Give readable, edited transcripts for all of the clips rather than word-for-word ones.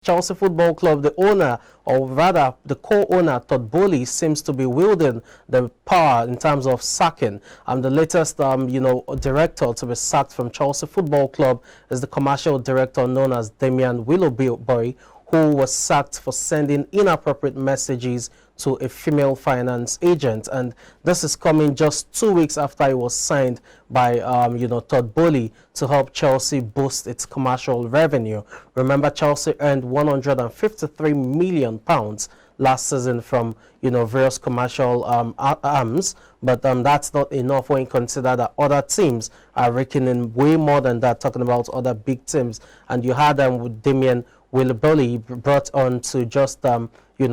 Chelsea Football Club, the owner, or rather the co-owner, Todd Boehly, seems to be wielding the power in terms of sacking. The latest, director to be sacked from Chelsea Football Club is the commercial director known as Damian Willoughby, who was sacked for sending inappropriate messages to a female finance agent. And this is coming just 2 weeks after he was signed by, Todd Boehly to help Chelsea boost its commercial revenue. Remember, Chelsea earned £153 million last season from, various commercial arms. But that's not enough when you consider that other teams are raking in way more than that, talking about other big teams. And you had them with Damian Willoughby brought on to just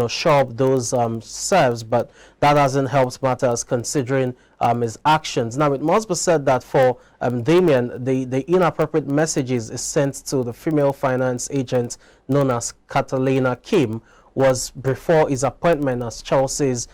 shore up those serves, but that hasn't helped matters considering his actions. Now, it must be said that for Damian, the inappropriate messages is sent to the female finance agent known as Catalina Kim was before his appointment as Chelsea's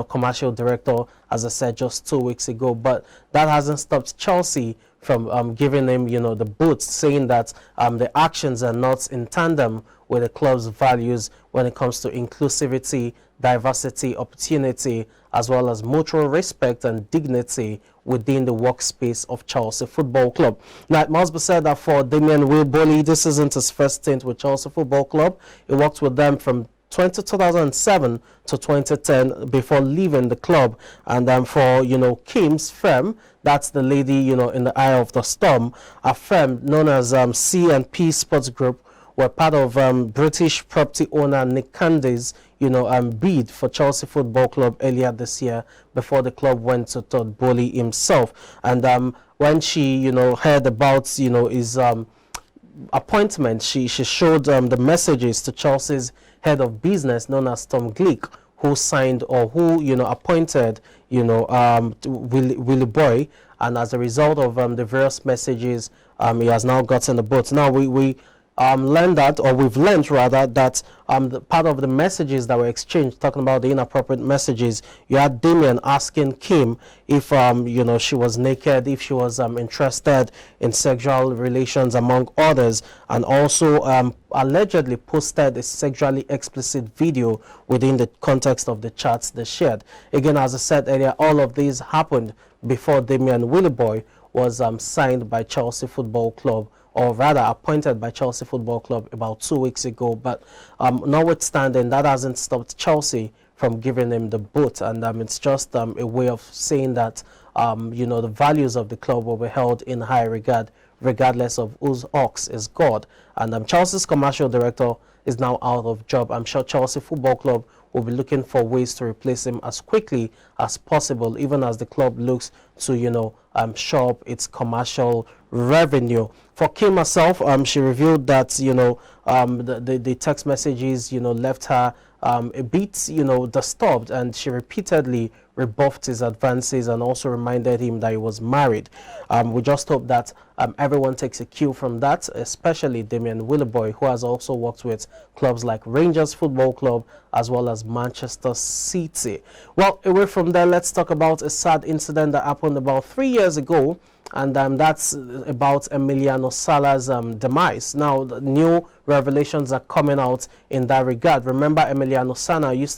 commercial director, as I said just 2 weeks ago. But that hasn't stopped Chelsea from giving him the boot, saying that the actions are not in tandem with the club's values when it comes to inclusivity, diversity, opportunity, as well as mutual respect and dignity within the workspace of Chelsea Football Club. Now, it must be said that for Damian Willoughby, this isn't his first stint with Chelsea Football Club. He worked with them from 2007 to 2010 before leaving the club. And for Kim's firm, that's the lady in the eye of the storm, a firm known as C&P Sports Group, were part of British property owner Nick Candy's bid for Chelsea Football Club earlier this year before the club went to Todd Boehly himself. And when she heard about his appointment, she showed the messages to Chelsea's head of business known as Tom Glick, who signed or who appointed Willoughby, and as a result of the various messages, he has now gotten the boot. Now we've learned that the part of the messages that were exchanged, talking about the inappropriate messages, you had Damian asking Kim if she was naked, if she was interested in sexual relations, among others, and also allegedly posted a sexually explicit video within the context of the chats they shared. Again, as I said earlier, all of these happened before Damian Willoughby was signed by Chelsea Football Club, or rather appointed by Chelsea Football Club about 2 weeks ago. But notwithstanding, that hasn't stopped Chelsea from giving him the boot. And it's just a way of saying that, the values of the club will be held in high regard, regardless of whose ox is God. And Chelsea's commercial director is now out of job. I'm sure Chelsea Football Club will be looking for ways to replace him as quickly as possible, even as the club looks to, shore up its commercial revenue. For Kim herself, she revealed that, the text messages, left her a bit, disturbed, and she repeatedly rebuffed his advances and also reminded him that he was married. We just hope that everyone takes a cue from that, especially Damian Willoughby, who has also worked with clubs like Rangers Football Club as well as Manchester City. Well, away from there, let's talk about a sad incident that happened about 3 years ago, and that's about Emiliano Sala's demise. Now, the new revelations are coming out in that regard. Remember, Emiliano Sala used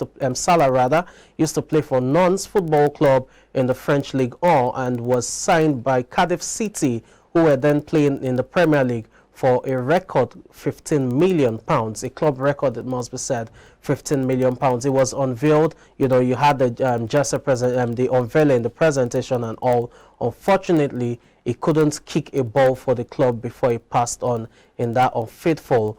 to play for Nantes Football Club in the French League 1 and was signed by Cardiff City, who were then playing in the Premier League, for a record £15 million, a club record, it must be said, £15 million. It was unveiled, you had the the unveiling, the presentation and all. Unfortunately, he couldn't kick a ball for the club before he passed on in that unfaithful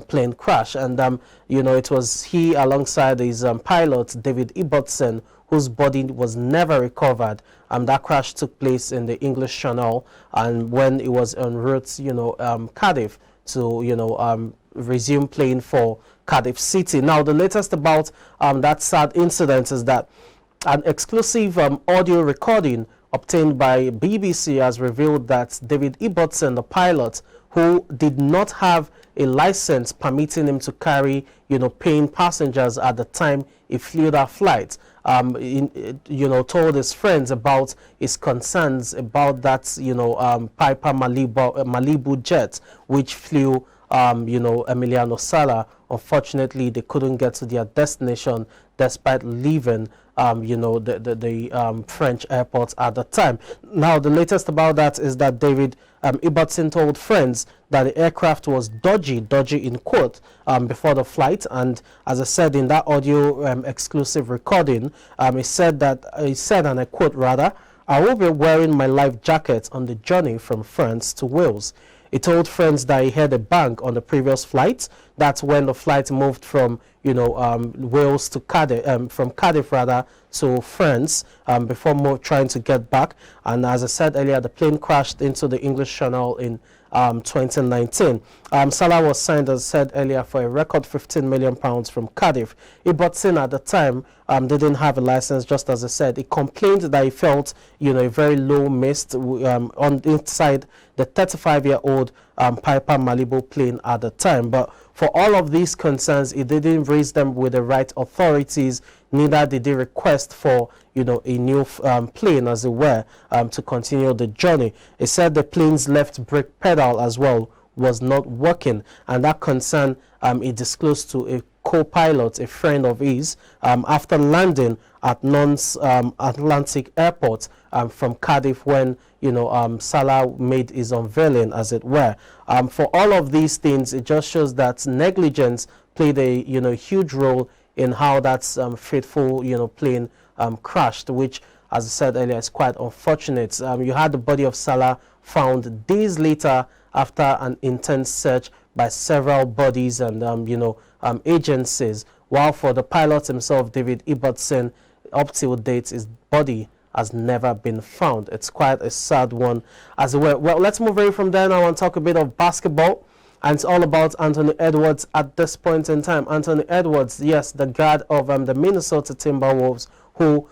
plane crash. And, it was he alongside his pilot, David Ibbotson, whose body was never recovered. That crash took place in the English Channel, and when it was en route, Cardiff to, resume playing for Cardiff City. Now, the latest about that sad incident is that an exclusive audio recording obtained by BBC has revealed that David Ibbotson, the pilot, who did not have a license permitting him to carry, paying passengers at the time he flew that flight, told his friends about his concerns about that, Piper Malibu jet, which flew Emiliano Sala. Unfortunately, they couldn't get to their destination despite leaving the French airport at the time. Now, the latest about that is that David Ibbotson told friends that the aircraft was dodgy in quote, before the flight. And as I said in that audio exclusive recording, he said, and I quote rather, "I will be wearing my life jacket on the journey from France to Wales." He told friends that he heard a bang on the previous flight. That's when the flight moved from Wales to Cardiff, from Cardiff rather to France, before trying to get back. And as I said earlier, the plane crashed into the English Channel in 2019. Salah was signed, as I said earlier, for a record £15 million from Cardiff. Ibbotson at the time didn't have a license, just as I said. He complained that he felt a very low mist on inside the 35-year-old Piper Malibu plane at the time. But for all of these concerns, he didn't raise them with the right authorities. Neither did he request for a new plane, as it were, to continue the journey. He said the plane's left brake pedal as well was not working, and that concern he disclosed to a co-pilot, a friend of his, after landing at Nons Atlantic Airport from Cardiff when Salah made his unveiling, as it were. For all of these things, it just shows that negligence played a huge role in how that fateful plane crashed, which, as I said earlier, is quite unfortunate. You had the body of Salah found days later after an intense search by several bodies and agencies, while for the pilot himself, David Ibbotson, up till date, his body has never been found. It's quite a sad one, as well. Well, let's move away from there now and talk a bit of basketball. And it's all about Anthony Edwards at this point in time. Anthony Edwards, yes, the guard of the Minnesota Timberwolves, who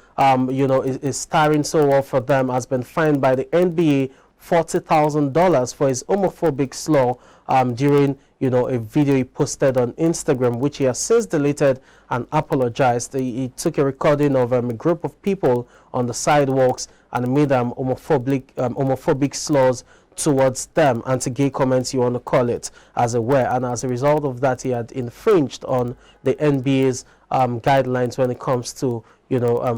is starring so well for them, has been fined by the NBA $40,000 for his homophobic slur during a video he posted on Instagram, which he has since deleted and apologized. He took a recording of a group of people on the sidewalks and made homophobic slurs towards them, anti-gay comments, you want to call it, as it were. And as a result of that, he had infringed on the NBA's guidelines when it comes to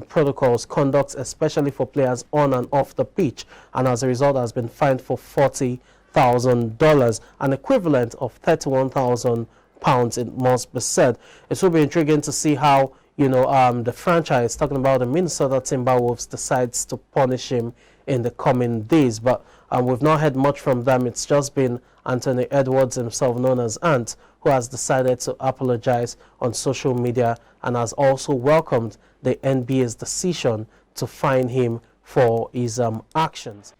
protocols, conduct, especially for players on and off the pitch. And as a result, has been fined for $40,000, an equivalent of £31,000, it must be said. It will be intriguing to see how the franchise, talking about the Minnesota Timberwolves, decides to punish him in the coming days. But we've not heard much from them. It's just been Anthony Edwards himself, known as Ant, who has decided to apologize on social media and has also welcomed the NBA's decision to fine him for his actions.